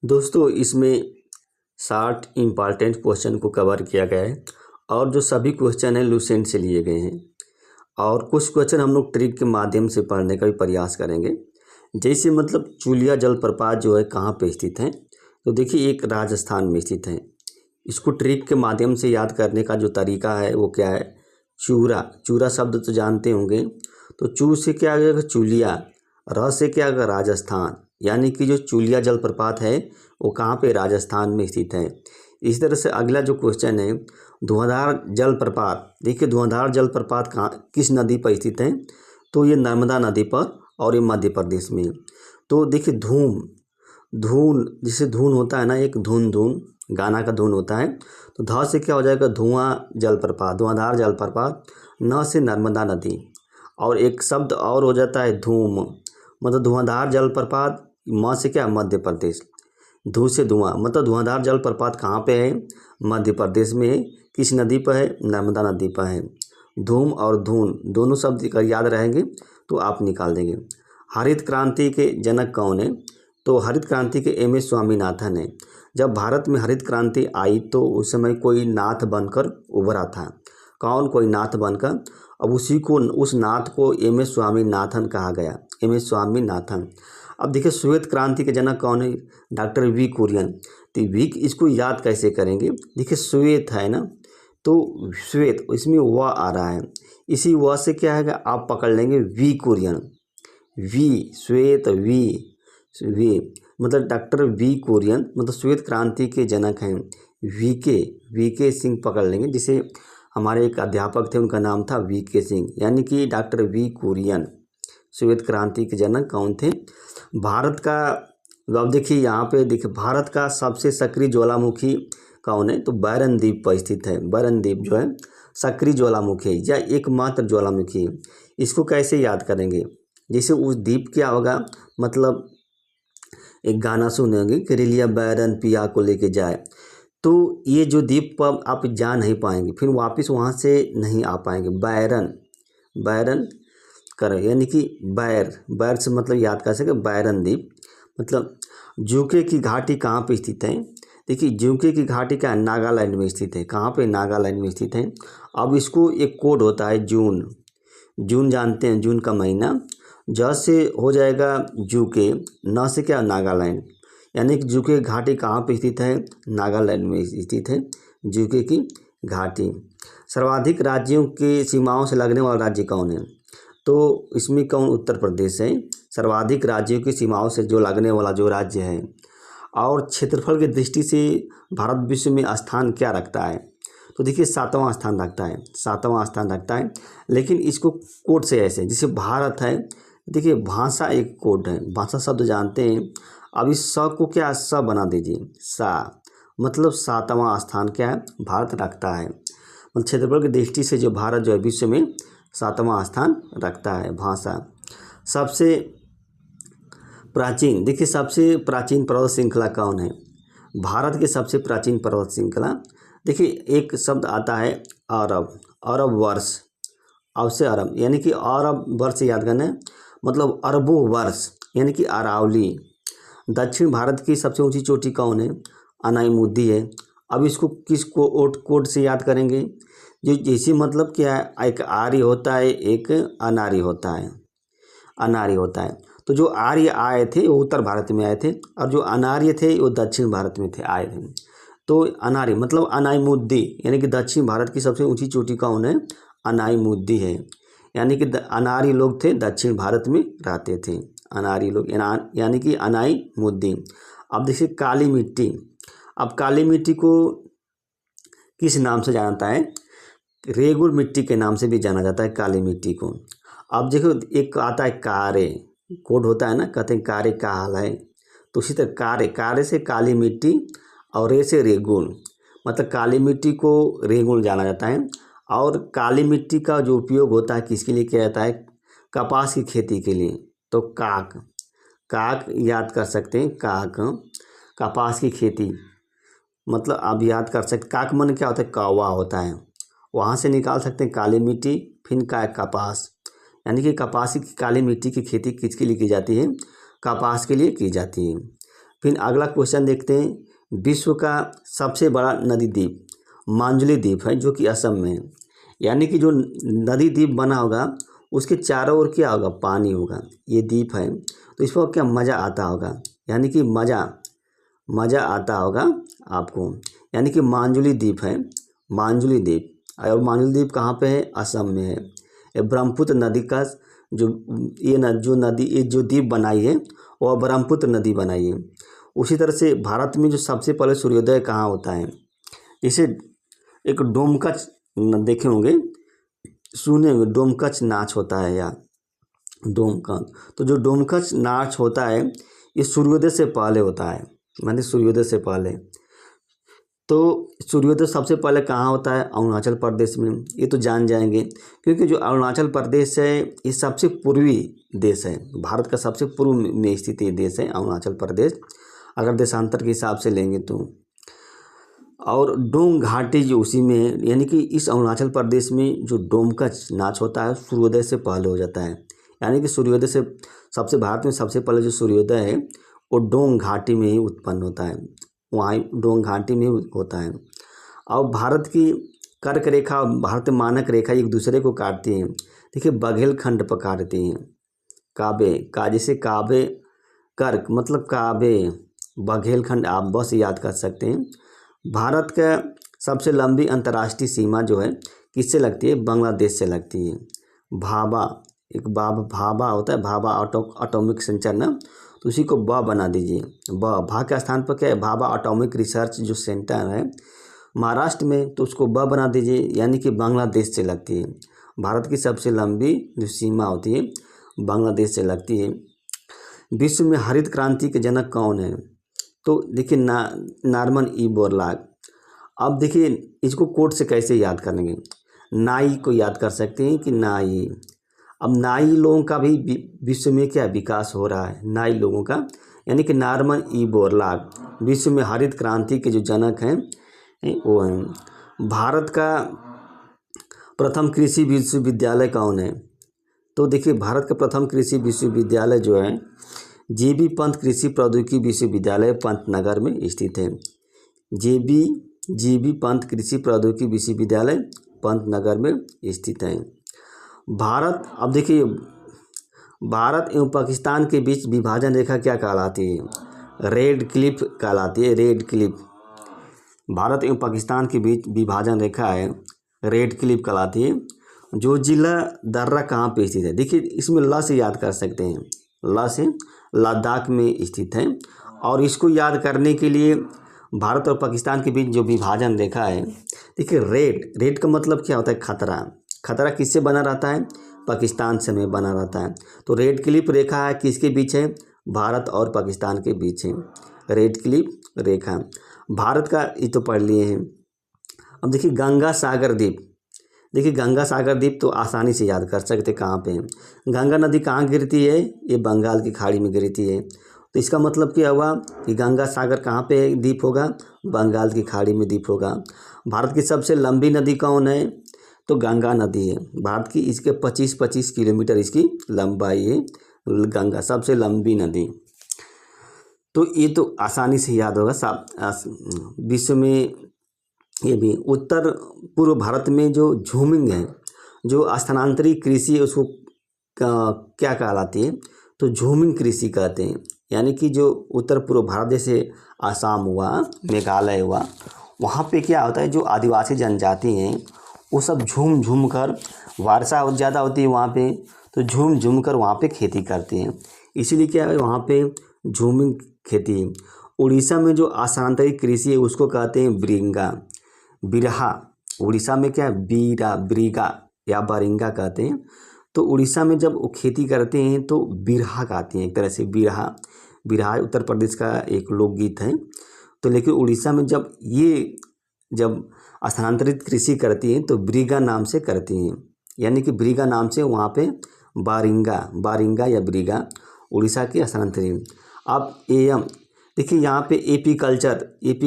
दोस्तों इसमें 60 important question को कवर किया गया है और जो सभी क्वेश्चन हैं लूसेंट से लिए गए हैं और कुछ क्वेश्चन हम लोग ट्रिक के माध्यम से पढ़ने का भी प्रयास करेंगे। जैसे मतलब चूलिया जलप्रपात जो है कहाँ पे स्थित है, तो देखिए एक राजस्थान में स्थित है। इसको ट्रिक के माध्यम से याद करने का जो तरीका है वो क्या है, चूरा। चूरा शब्द तो जानते होंगे, तो चू से क्या आ गया चूलिया, र से क्या आ गया राजस्थान, यानी कि जो चूलिया जलप्रपात है वो कहाँ पे, राजस्थान में स्थित है। इसी तरह से अगला जो क्वेश्चन है धुआंधार जलप्रपात, देखिए धुआंधार जलप्रपात कहाँ किस नदी पर स्थित है, तो ये नर्मदा नदी पर और ये मध्य प्रदेश में। तो देखिए धूम, धून जैसे धुन होता है ना, एक धुन धुन गाना का धुन होता है, तो ध से क्या हो जाएगा धुआं जलप्रपात, धुआंधार जलप्रपात। न से नर्मदा नदी, और एक शब्द और हो जाता है धूम, मतलब धुआंधार जलप्रपात। म से क्या, मध्य प्रदेश। धू से धुआं, मतलब धुआंधार जलप्रपात कहाँ पे है, मध्य प्रदेश में है। किस नदी पर है, नर्मदा नदी पर है। धूम और धून दोनों शब्द अगर याद रहेंगे तो आप निकाल देंगे। हरित क्रांति के जनक कौन है, तो हरित क्रांति के एम.एस. स्वामीनाथन है। जब भारत में हरित क्रांति आई तो उस समय कोई नाथ बनकर उभरा था। कौन, कोई नाथ बनकर। अब उसी को, उस नाथ को एम.एस. स्वामीनाथन कहा गया, एम.एस. स्वामीनाथन। अब देखिए श्वेत क्रांति के जनक कौन है, डॉक्टर वी कुरियन। तो वी इसको याद कैसे करेंगे, देखिए श्वेत है ना, तो श्वेत इसमें व आ रहा है, इसी व से क्या है आप पकड़ लेंगे वी कुरियन। वी श्वेत, वी मतलब डॉक्टर वी कुरियन, मतलब श्वेत क्रांति के जनक हैं। वी के सिंह पकड़ लेंगे, जिसे हमारे एक अध्यापक थे उनका नाम था वी के सिंह, यानी कि डॉक्टर वी कुरियन श्वेत क्रांति के जनक कौन थे। भारत का, अब देखिए यहाँ पे देखिए भारत का सबसे सक्रिय ज्वालामुखी कौन है, तो बैरन द्वीप पर स्थित है। बैरन द्वीप जो है सक्रिय ज्वालामुखी है या एकमात्र ज्वालामुखी है। इसको कैसे याद करेंगे, जैसे उस द्वीप क्या होगा, मतलब एक गाना सुनेंगे कि रेलिया बैरन पिया को लेके जाए, तो ये जो द्वीप पर आप जा नहीं पाएंगे, फिर वापस वहाँ से नहीं आ पाएंगे। बैरन करें, यानी कि बैर से मतलब याद कर सके बैरन द्वीप। मतलब जूके की घाटी कहाँ पे स्थित है, देखिए जूके की घाटी क्या नागालैंड में स्थित है। कहाँ पे, नागालैंड में स्थित है। अब इसको एक कोड होता है जून जानते हैं, जून का महीना। ज से हो जाएगा जूके, न से क्या नागालैंड, यानी कि जूके घाटी कहाँ पे स्थित है, नागालैंड में स्थित है जूके की घाटी। सर्वाधिक राज्यों के सीमाओं से लगने वाला राज्य कौन है, तो इसमें कौन, उत्तर प्रदेश है सर्वाधिक राज्यों की सीमाओं से जो लगने वाला जो राज्य है। और क्षेत्रफल की दृष्टि से भारत विश्व में स्थान क्या रखता है, तो देखिए 7वां स्थान रखता है, 7वां स्थान रखता है। लेकिन इसको कोड से ऐसे, जैसे भारत है, देखिए भाषा एक कोड है, भाषा शब्द जानते हैं। अब इस स को क्या स बना दीजिए, सा, मतलब 7वां स्थान क्या है भारत रखता है। मतलब क्षेत्रफल की दृष्टि से जो भारत जो है विश्व में 7वां स्थान रखता है। भाषा सबसे प्राचीन, देखिए सबसे प्राचीन पर्वत श्रृंखला कौन है, भारत की सबसे प्राचीन पर्वत श्रृंखला। देखिए एक शब्द आता है अरब, अरब वर्ष, अब से अरब, यानी कि अरब वर्ष याद करना है, मतलब अरबों वर्ष, यानी कि अरावली। दक्षिण भारत की सबसे ऊंची चोटी कौन है, अनाईमुद्दी है। अब इसको किस कोड से याद करेंगे, जो जैसे मतलब क्या है, एक आर्य होता है, एक अनार्य होता है, अनार्य होता है। तो जो आर्य आए थे वो उत्तर भारत में आए थे, और जो अनार्य थे वो दक्षिण भारत में थे, आए थे। तो अनार्य मतलब अनाईमुद्दी, यानी कि दक्षिण भारत की सबसे ऊंची चोटी कौन है, अनाईमुद्दी है। यानी कि अनार्य लोग थे, दक्षिण भारत में रहते थे अनार्य लोग, यानी कि अनाईमुद्दी। अब देखिए काली मिट्टी, अब काली मिट्टी को किस नाम से जानता है, रेगुर मिट्टी के नाम से भी जाना जाता है काली मिट्टी को। अब देखो एक आता है कारे, कोड होता है ना, कहते हैं कारे का हाल है, तो उसी तरह कारे से काली मिट्टी और रे से रेगुल, मतलब काली मिट्टी को रेगुल जाना जाता है। और काली मिट्टी का जो उपयोग होता है किसके लिए किया जाता है, कपास की खेती के लिए। तो काक याद कर सकते हैं, काक कपास की खेती, मतलब आप याद कर सकते, काक मन क्या होता है, कौवा होता है, वहाँ से निकाल सकते हैं काली मिट्टी, फिर का कपास, यानी कि कपास की काली मिट्टी की खेती किसके लिए की जाती है, कपास के लिए की जाती है। फिर अगला क्वेश्चन देखते हैं, विश्व का सबसे बड़ा नदी द्वीप मांजुली द्वीप है जो कि असम में है। यानी कि जो नदी द्वीप बना होगा उसके चारों ओर क्या होगा, पानी होगा, ये द्वीप है, तो इसको क्या मज़ा आता होगा, यानी कि मज़ा आता होगा आपको। यानी कि मांजुली द्वीप है, मांजुली द्वीप। और मांजुली द्वीप कहाँ पे है, असम में है। ये ब्रह्मपुत्र नदी का जो ये जो द्वीप बनाई है वह ब्रह्मपुत्र नदी बनाई है। उसी तरह से भारत में जो सबसे पहले सूर्योदय कहाँ होता है, इसे एक डोमकच देखे होंगे, सुने होंगे, डोमकच नाच होता है या डोमकच। तो जो डोमकच नाच होता है ये सूर्योदय से पहले होता है, माने सूर्योदय से पहले। तो सूर्योदय सबसे पहले कहाँ होता है, अरुणाचल प्रदेश में, ये तो जान जाएंगे क्योंकि जो अरुणाचल प्रदेश है ये सबसे पूर्वी देश है, भारत का सबसे पूर्व में स्थित ये देश है अरुणाचल प्रदेश, अगर देशांतर के हिसाब से लेंगे तो। और डोंग घाटी जो उसी में है, यानी कि इस अरुणाचल प्रदेश में जो डोमकच नाच होता है सूर्योदय से पहले हो जाता है। यानी कि सूर्योदय से सबसे भारत में सबसे पहले जो सूर्योदय है वो डोंग घाटी में ही उत्पन्न होता है, वहाँ डोंग घाटी में होता है। और भारत की कर्क रेखा और भारत मानक रेखा एक दूसरे को काटती हैं। देखिए बघेलखंड पर काटती हैं, जैसे काबे कर्क मतलब काबे, बघेलखंड आप बस याद कर सकते हैं। भारत का सबसे लंबी अंतर्राष्ट्रीय सीमा जो है किससे लगती है, बांग्लादेश से लगती है। भाभा, एक भाभा होता है, भाभा एटॉमिक सेंटर ना, तो उसी को ब बना दीजिए, भा के स्थान पर क्या है, भाभा एटॉमिक रिसर्च जो सेंटर है महाराष्ट्र में, तो उसको ब बना दीजिए, यानी कि बांग्लादेश से लगती है। भारत की सबसे लंबी जो सीमा होती है बांग्लादेश से लगती है। विश्व में हरित क्रांति के जनक कौन है, तो देखिए नॉर्मन ई बोरलॉग। अब देखिए इसको कोड से कैसे याद करेंगे, नाई को याद कर सकते हैं कि नाई। अब नाई लोगों का भी विश्व में क्या विकास हो रहा है, नाई लोगों का, यानी कि नॉर्मन ई बोरलॉग विश्व में हरित क्रांति के जो जनक हैं वो हैं। भारत का प्रथम कृषि विश्वविद्यालय कौन है, तो देखिए भारत का प्रथम कृषि विश्वविद्यालय जो है JB पंत कृषि प्रौद्योगिकी विश्वविद्यालय पंतनगर में स्थित है। JB पंत कृषि प्रौद्योगिकी विश्वविद्यालय पंतनगर में स्थित है। भारत, अब देखिए भारत एवं पाकिस्तान के बीच विभाजन रेखा क्या कहलाती है, रेड क्लिफ कहलाती है, रेड क्लिफ। भारत एवं पाकिस्तान के बीच विभाजन रेखा है रेड क्लिफ कहलाती है। जो जिला दर्रा कहाँ पे स्थित है, देखिए इसमें ल से याद कर सकते हैं, ल से लद्दाख में स्थित है। और इसको याद करने के लिए भारत और पाकिस्तान के बीच जो विभाजन रेखा है, देखिए रेड का मतलब क्या होता है, खतरा किससे बना रहता है, पाकिस्तान से में बना रहता है। तो रेड क्लिफ रेखा है किसके बीच है, भारत और पाकिस्तान के बीच है रेड क्लिफ रेखा। भारत का ये तो पढ़ लिए हैं। अब देखिए गंगा सागर द्वीप, देखिए गंगा सागर द्वीप तो आसानी से याद कर सकते कहाँ पे है। गंगा नदी कहाँ गिरती है, ये बंगाल की खाड़ी में गिरती है। तो इसका मतलब क्या हुआ कि गंगा सागर कहाँ पे द्वीप होगा, बंगाल की खाड़ी में द्वीप होगा। भारत की सबसे लंबी नदी कौन है, तो गंगा नदी है भारत की, इसके 25 किलोमीटर इसकी लंबाई है, गंगा सबसे लंबी नदी। तो ये तो आसानी से याद होगा। विश्व में ये भी उत्तर पूर्व भारत में जो झूमिंग है, जो स्थानांतरित कृषि है, उसको क्या कहलाती है, तो झूमिंग कृषि कहते हैं। यानी कि जो उत्तर पूर्व भारत जैसे आसाम हुआ, मेघालय हुआ, वहाँ पे क्या होता है, जो आदिवासी जनजाति हैं वो सब झूम कर, वर्षा ज़्यादा होती है वहाँ पे, तो झूम कर वहाँ पे खेती करते हैं, इसीलिए क्या है वहाँ पे झूमिंग खेती है। उड़ीसा में जो स्थानांतरित कृषि है उसको कहते हैं बिरहा। उड़ीसा में क्या है, ब्रीगा या बारिंगा कहते हैं। तो उड़ीसा में जब वो खेती करते हैं तो बिरहा गाते हैं, एक तरह से बिरहा उत्तर प्रदेश का एक लोकगीत है। तो लेकिन उड़ीसा में जब स्थानांतरित कृषि करती हैं तो ब्रीगा नाम से करती हैं, यानी कि ब्रीगा नाम से वहाँ पे बारिंगा या ब्रीगा उड़ीसा की स्थानांतरित। अब देखिए यहाँ पे एपी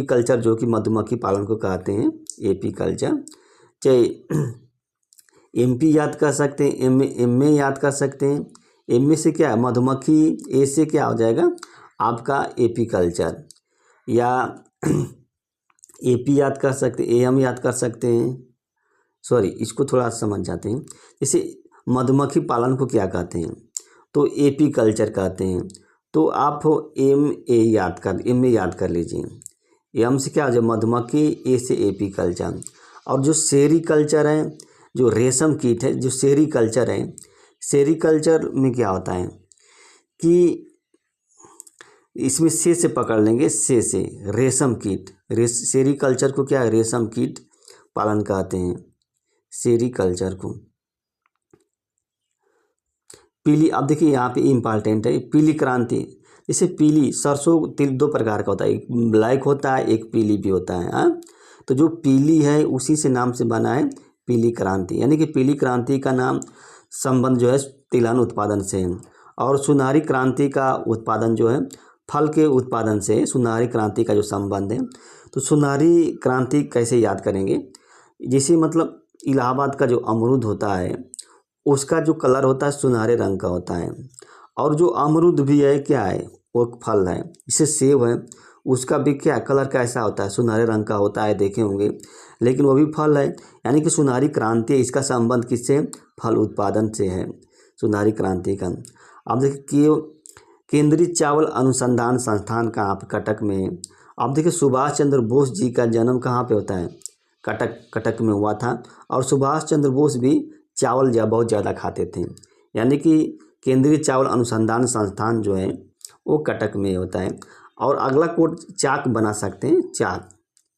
कल्चर जो कि मधुमक्खी पालन को कहते हैं, एपी कल्चर, चाहे MP याद कर सकते हैं, MA याद कर सकते हैं। MA से क्या है मधुमक्खी, A से क्या हो जाएगा आपका एपी कल्चर, या एपी याद कर सकते, एम याद कर सकते हैं, सॉरी इसको थोड़ा समझ जाते हैं। जैसे मधुमक्खी पालन को क्या कहते हैं, तो एपी कल्चर कहते हैं। तो आप एम ए याद कर लीजिए। एम से क्या हो जाए मधुमक्खी, ए से एपी कल्चर। और जो सेरीकल्चर है, जो रेशम कीट है, जो सेरीकल्चर है, सेरीकल्चर में क्या होता है कि इसमें से पकड़ लेंगे, से रेशम कीट, सेरीकल्चर को क्या है, रेशम कीट पालन कहते हैं सेरीकल्चर को। पीली, अब देखिए यहाँ पे इम्पॉर्टेंट है पीली क्रांति। जैसे पीली सरसों तिल दो प्रकार का होता है, एक ब्लैक होता है, एक पीली भी होता है। हाँ, तो जो पीली है उसी से नाम से बना है पीली क्रांति, यानी कि पीली क्रांति का नाम संबंध जो है तिलहन उत्पादन से है। और सुनहरी क्रांति का उत्पादन जो है फल के उत्पादन से, सुनहरी क्रांति का जो संबंध है। तो सुनहरी क्रांति कैसे याद करेंगे, जैसे मतलब इलाहाबाद का जो अमरूद होता है उसका जो कलर होता है सुनहरे रंग का होता है। और जो अमरूद भी है क्या है, वो फल है। जैसे सेब है, उसका भी क्या कलर कैसा होता है, सुनहरे रंग का होता है, देखे होंगे, लेकिन वो भी फल है। यानी कि सुनहरी क्रांति, इसका संबंध किससे, फल उत्पादन से है सुनहरी क्रांति का। अब देखिए केंद्रीय चावल अनुसंधान संस्थान कहाँ पे, कटक में है। अब देखिए सुभाष चंद्र बोस जी का जन्म कहाँ पे होता है, कटक में हुआ था। और सुभाष चंद्र बोस भी चावल बहुत ज़्यादा खाते थे, यानी कि केंद्रीय चावल अनुसंधान संस्थान जो है वो कटक में होता है। और अगला कोड चाक बना सकते हैं, चाक,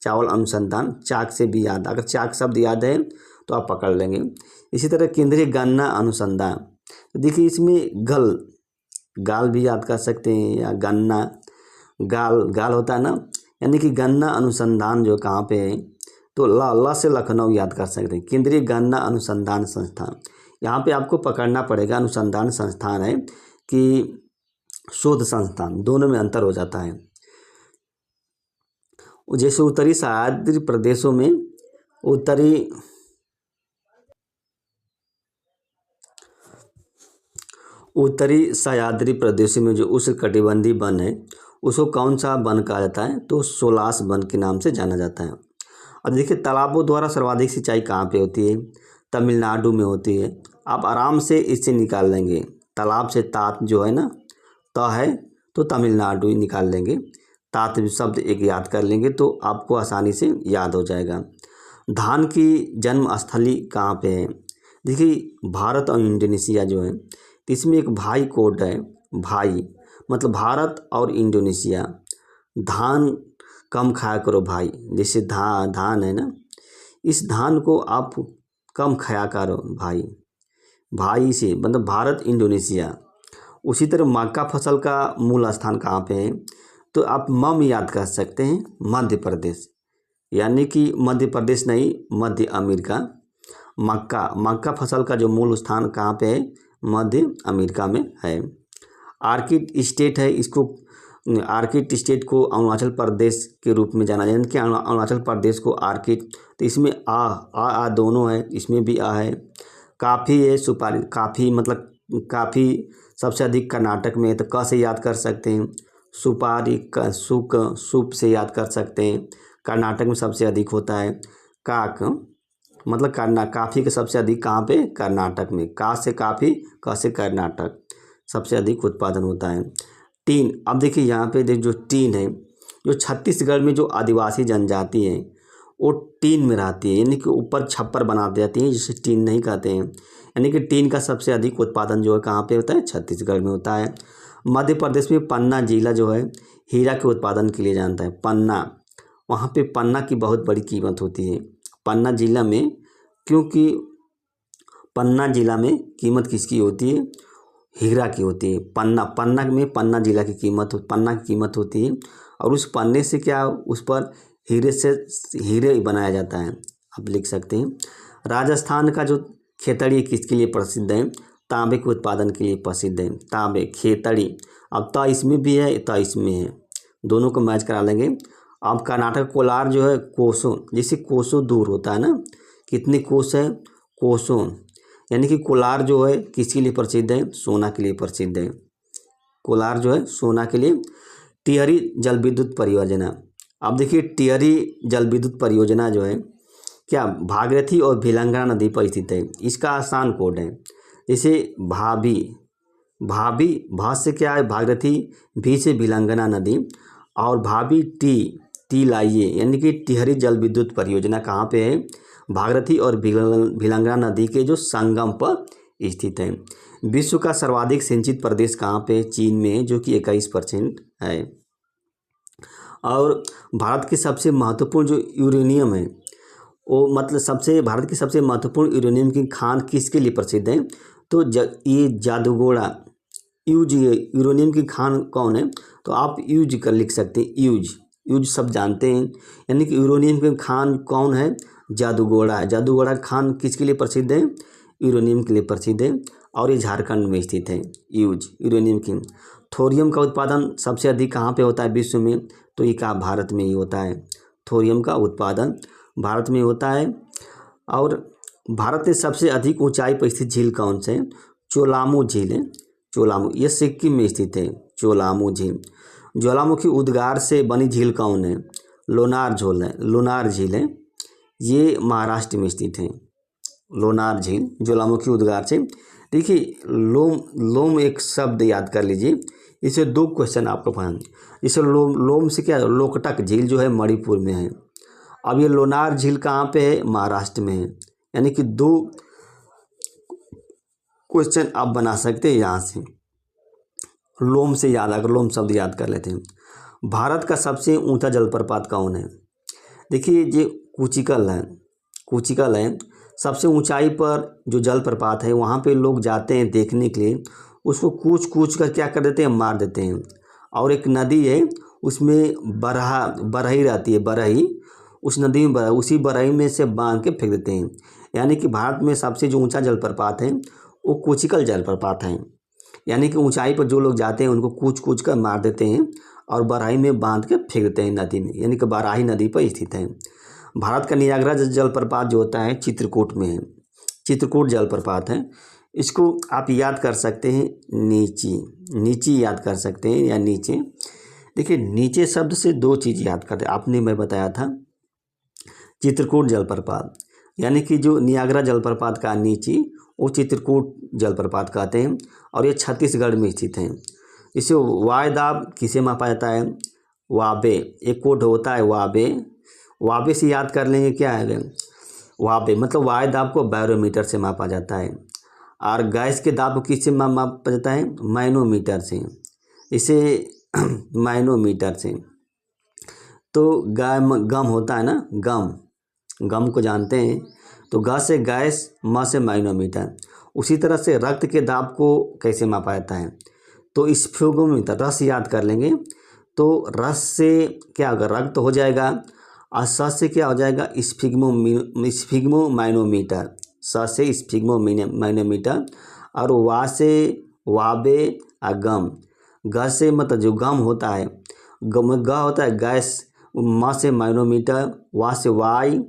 चावल अनुसंधान, चाक से भी याद, अगर चाक शब्द याद है तो आप पकड़ लेंगे। इसी तरह केंद्रीय गन्ना अनुसंधान, तो देखिए इसमें गाल भी याद कर सकते हैं, या गन्ना गाल होता है ना, यानी कि गन्ना अनुसंधान जो कहाँ पे है, तो ला से लखनऊ याद कर सकते हैं, केंद्रीय गन्ना अनुसंधान संस्थान। यहाँ पे आपको पकड़ना पड़ेगा, अनुसंधान संस्थान है कि शोध संस्थान, दोनों में अंतर हो जाता है। जैसे उत्तरी सह्याद्री प्रदेशों में, उत्तरी सह्याद्री प्रदेशों में जो उष्णकटिबंधीय वन है उसको कौन सा वन कहा जाता है, तो सोलास वन के नाम से जाना जाता है। अब देखिए तालाबों द्वारा सर्वाधिक सिंचाई कहाँ पे होती है, तमिलनाडु में होती है। आप आराम से इससे निकाल लेंगे, तालाब से तात जो है ना, त है तो तमिलनाडु ही निकाल लेंगे, तात शब्द एक याद कर लेंगे तो आपको आसानी से याद हो जाएगा। धान की जन्म स्थली कहाँ पे है, देखिए भारत और इंडोनेशिया जो है, तो इसमें एक भाई कोड है, भाई मतलब भारत और इंडोनेशिया। धान कम खाया करो भाई, जैसे धान है ना, इस धान को आप कम खाया करो भाई से मतलब भारत इंडोनेशिया। उसी तरह मक्का फसल का मूल स्थान कहाँ पे है, तो आप मम याद कर सकते हैं, मध्य प्रदेश, यानी कि मध्य प्रदेश नहीं, मध्य अमेरिका। मक्का फसल का जो मूल स्थान कहाँ पे है, मध्य अमेरिका में है। आर्किड स्टेट है, इसको आर्किड स्टेट को अरुणाचल प्रदेश के रूप में जाना जाता है, कि अरुणाचल प्रदेश को आर्किड, तो इसमें आ दोनों है, इसमें भी आ है। काफ़ी है, सुपारी, काफ़ी मतलब काफ़ी सबसे अधिक कर्नाटक में है, तो क से याद कर सकते हैं। सुपारी का सूप से याद कर सकते हैं, कर्नाटक में सबसे अधिक होता है। काक मतलब काफ़ी के सबसे अधिक कहाँ पे, कर्नाटक में, का से काफ़ी, क से कर्नाटक, सबसे अधिक उत्पादन होता है। टीन, अब देखिए यहाँ पे जो टीन है, जो छत्तीसगढ़ में जो आदिवासी जनजाति है वो टीन में रहती है, यानी कि ऊपर छप्पर बना देती है, जिसे टीन नहीं कहते हैं। यानी कि टीन का सबसे अधिक उत्पादन जो है कहाँ पे होता है, छत्तीसगढ़ में होता है। मध्य प्रदेश में पन्ना जिला जो है हीरा के उत्पादन के लिए जानता है, पन्ना, वहाँ पे पन्ना की बहुत बड़ी कीमत होती है पन्ना जिला में, क्योंकि पन्ना जिला में कीमत किसकी होती है, हीरा की होती है। पन्ना में पन्ना जिला की कीमत होती है, और उस पन्ने से क्या, उस पर हीरे बनाया जाता है, आप लिख सकते हैं। राजस्थान का जो खेतड़ी किसके लिए प्रसिद्ध है, तांबे के उत्पादन के लिए प्रसिद्ध है, तांबे खेतड़ी। अब ता इसमें भी है, ता इसमें है, दोनों को मैच करा लेंगे। अब कर्नाटक कोलार जो है कोसों, जैसे कोसों दूर होता है ना, कितने कोस है, कोसों, यानी कि कोलार जो है किसके लिए प्रसिद्ध है, सोना के लिए प्रसिद्ध है। कोलार जो है सोना के लिए टिहरी जल विद्युत परियोजना। अब देखिए टिहरी जल विद्युत परियोजना जो है क्या भागीरथी और भिलंगना नदी पर स्थित है। इसका आसान कोड है जैसे भाभी, भाभी भा से क्या है भागीरथी, भी से भिलंगना नदी, और भाभी टी लाइए, यानी कि टिहरी जल विद्युत परियोजना कहाँ पे है, भागीरथी और भिलंगना नदी के जो संगम पर स्थित है। विश्व का सर्वाधिक सिंचित प्रदेश कहाँ पे, चीन में है, जो कि 21% है। और भारत की सबसे महत्वपूर्ण जो यूरेनियम है वो मतलब भारत की सबसे महत्वपूर्ण यूरेनियम की खान किसके लिए प्रसिद्ध है, तो ये जादूगोड़ा यूज, यूरेनियम की खान कौन है, तो आप यूज कर लिख सकते हैं, यूज सब जानते हैं, यानी कि यूरेनियम की खान कौन है, जादूगोड़ा है। जादूगोड़ा खान किसके लिए प्रसिद्ध है, यूरेनियम के लिए प्रसिद्ध है, और ये झारखंड में स्थित है। यूरेनियम की थोरियम का उत्पादन सबसे अधिक कहाँ पे होता है विश्व में, तो ये कहाँ भारत में ही होता है। थोरियम का उत्पादन भारत में होता है। और भारत में सबसे अधिक ऊंचाई पर स्थित झील कौन से है, चोलामू झील है। चोलामू ये सिक्किम में स्थित है, चोलामू झील। ज्वालामुखी उद्गार से बनी झील कौन है, लोनार झील है, ये महाराष्ट्र में स्थित है। लोनार झील ज्वालामुखी उद्गार से। देखिए लोम एक शब्द याद कर लीजिए, इसे 2 क्वेश्चन आपको पढ़ाएंगे। इसे लोम से क्या, लोकटक झील जो है मणिपुर में है। अब ये लोनार झील कहाँ पे है, महाराष्ट्र में है। यानी कि 2 क्वेश्चन आप बना सकते हैं यहाँ से, लोम से याद आकर लोम शब्द याद कर लेते हैं। भारत का सबसे ऊंचा जलप्रपात कौन है, देखिए ये कुचिकल है। सबसे ऊंचाई पर जो जलप्रपात है वहाँ पे लोग जाते हैं देखने के लिए, उसको कूच कर क्या कर देते हैं, मार देते हैं। और एक नदी है उसमें बरही रहती है, बरही, उस नदी में उसी बरही में से बांध के फेंक देते हैं। यानी कि भारत में सबसे जो ऊंचा जलप्रपात है वो कुचिकल जलप्रपात है। यानी कि ऊंचाई पर जो लोग जाते हैं उनको कूच कर मार देते हैं और बराही में बांध के फेंक देते हैं नदी में, यानी कि बराही नदी पर स्थित है। भारत का नियाग्रा जलप्रपात जो होता है चित्रकूट में है, चित्रकूट जलप्रपात है। इसको आप याद कर सकते हैं नीची याद कर सकते हैं या नीचे। देखिए नीचे शब्द से 2 चीज़ याद करते हैं, आपने मैं बताया था चित्रकूट जलप्रपात, यानी कि जो नियाग्रा जलप्रपात का नीची वो चित्रकूट जलप्रपात कहते हैं, और ये छत्तीसगढ़ में स्थित है। इसे वायदाब किसे मापा जाता है, वाबे, एक कोड होता है वाबे से याद कर लेंगे क्या है, वाबे मतलब वायदाब को बैरोमीटर से मापा जाता है। और गैस के दाब को किससे मापा जाता है, मैनोमीटर से, इसे मैनोमीटर से। तो गम होता है ना, गम को जानते हैं, तो ग से गैस, म से मैनोमीटर। उसी तरह से रक्त के दाब को कैसे मापा जाता है, तो स्फिग्मोमीटर, रस याद कर लेंगे, तो रस से क्या होगा, रक्त हो जाएगा, और स से क्या हो जाएगा, स्फिग्मो मैनोमीटर, स से स्फिग्मो मैनोमीटर, और वा से वाबे, और गम, ग से मतलब जो गम होता है, ग होता है गैस, म से मैनोमीटर, वा से वाई,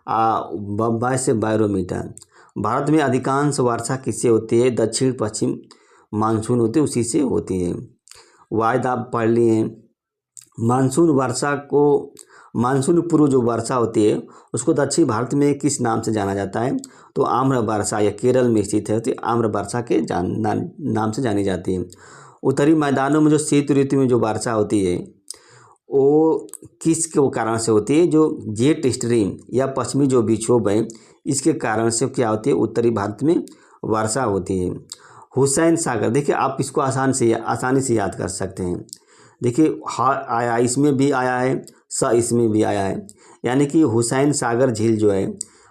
बाय से बैरोमीटर। भारत में अधिकांश वर्षा किससे होती है, दक्षिण पश्चिम मानसून होती है उसी से होती है। वायदा आप पढ़ लिए हैं। मानसून पूर्व जो वर्षा होती है उसको दक्षिण भारत में किस नाम से जाना जाता है, तो आम्र वर्षा, या केरल में स्थित है तो आम्र वर्षा के नाम से जानी जाती है। उत्तरी मैदानों में जो शीत ऋतु में जो वर्षा होती है वो किसके कारण से होती है, जो जेट स्ट्रीम या पश्चिमी जो विक्षोभ है इसके कारण से क्या होती है, उत्तरी भारत में वर्षा होती है। हुसैन सागर, देखिए आप इसको आसानी से याद कर सकते हैं। देखिए हा आया, इसमें भी आया है, स इसमें भी आया है, यानी कि हुसैन सागर झील जो है,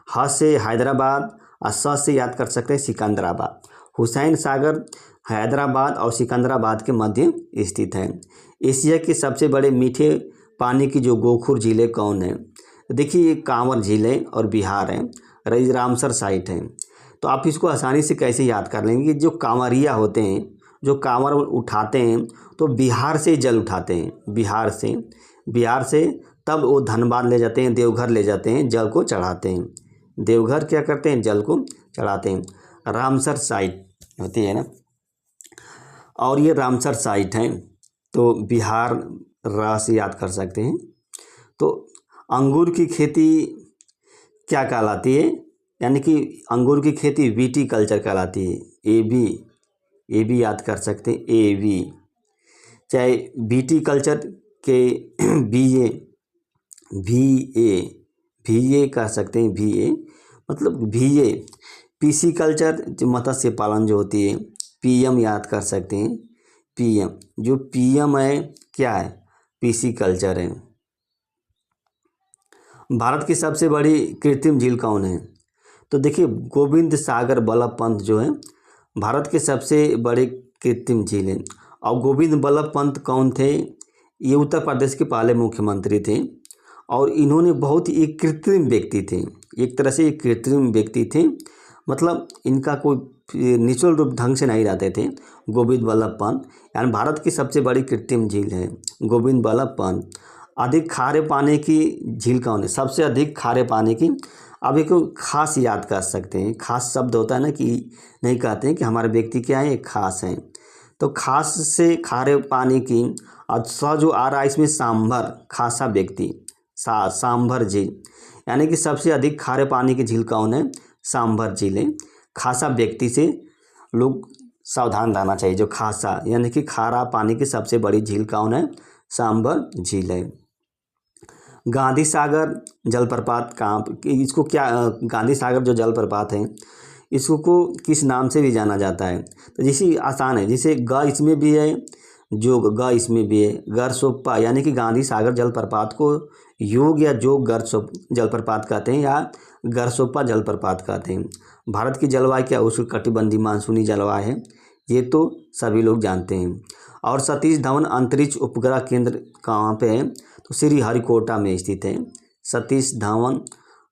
ह से हैदराबाद और स से याद कर सकते हैं सिकंदराबाद। हुसैन सागर हैदराबाद और सिकंदराबाद के मध्य स्थित है। एशिया के सबसे बड़े मीठे पानी की जो गोखुर झीलें कौन है, देखिए ये कांवर झील है और बिहार है, रामसर साइट है। तो आप इसको आसानी से कैसे याद कर लेंगे, जो कांवरिया होते हैं, जो कांवर उठाते हैं तो बिहार से जल उठाते हैं, बिहार से तब वो धनबाद ले जाते हैं, देवघर ले जाते हैं, जल को चढ़ाते हैं, देवघर क्या करते हैं, जल को चढ़ाते हैं। रामसर साइट होती है ना, और ये रामसर साइट है, तो बिहार रा से याद कर सकते हैं। तो अंगूर की खेती क्या कहलाती है, यानी कि अंगूर की खेती वीटी कल्चर कहलाती है। ए बी याद कर सकते हैं, ए बी। चाहे वीटी कल्चर के वी ए कह सकते हैं, वी ए मतलब वी ए। पीसी कल्चर जो मत्स्य पालन जो होती है, पीएम याद कर सकते हैं, पीएम। जो पीएम है क्या है, पीसी कल्चर है। भारत की सबसे बड़ी कृत्रिम झील कौन है? तो देखिए गोविंद सागर बल्लभ पंत जो है भारत के सबसे बड़े कृत्रिम झील है। और गोविंद बल्लभ पंत कौन थे? ये उत्तर प्रदेश के पहले मुख्यमंत्री थे और इन्होंने बहुत ही एक कृत्रिम व्यक्ति थे, एक तरह से एक कृत्रिम व्यक्ति थे, मतलब इनका कोई नेचुरल रूप ढंग से नहीं रहते थे। गोविंद बल्लभ पंत यानी भारत की सबसे बड़ी कृत्रिम झील है गोविंद बल्लभ पंत। अधिक खारे पानी की झील कौन है? सबसे अधिक खारे पानी की, अब एक खास याद कर सकते हैं, खास शब्द होता है ना कि नहीं कहते हैं कि हमारे व्यक्ति क्या है, एक खास है। तो खास से खारे पानी की, और स जो आ रहा है इसमें सांभर, खासा व्यक्ति, सांभर झील, यानी कि सबसे अधिक खारे पानी की झील कौन है? सांभर झील है। खासा व्यक्ति से लोग सावधान रहना चाहिए, जो खासा यानी कि खारा पानी की सबसे बड़ी झील कौन है? सांभर झील है। गांधी सागर जलप्रपात कहाँ, इसको क्या, गांधी सागर जो जलप्रपात है इसको किस नाम से भी जाना जाता है? तो जैसे आसान है, जैसे ग इसमें भी है, जोग ग इसमें भी है, गरसोप्पा, यानी कि गांधी सागर जलप्रपात को योग या जोग गरसोप जलप्रपात कहते हैं या गरसोप्पा जलप्रपात कहते हैं। भारत की जलवायु क्या, उष्णकटिबंधीय मानसूनी जलवायु है, ये तो सभी लोग जानते हैं। और सतीश धवन अंतरिक्ष उपग्रह केंद्र कहाँ पे है? तो श्रीहरिकोटा में स्थित है। सतीश धवन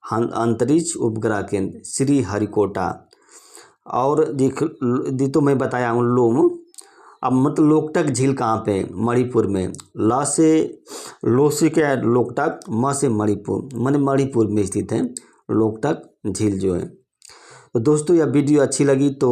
अंतरिक्ष उपग्रह केंद्र श्रीहरिकोटा। और देख तो मैं बताया हूँ लोम। अब मतलब लोकटक झील कहाँ पे है? मणिपुर में। ल से लो से क्या है? लोकटक, म से मणिपुर, माने मणिपुर में स्थित है लोकटक झील जो है। तो दोस्तों यह वीडियो अच्छी लगी तो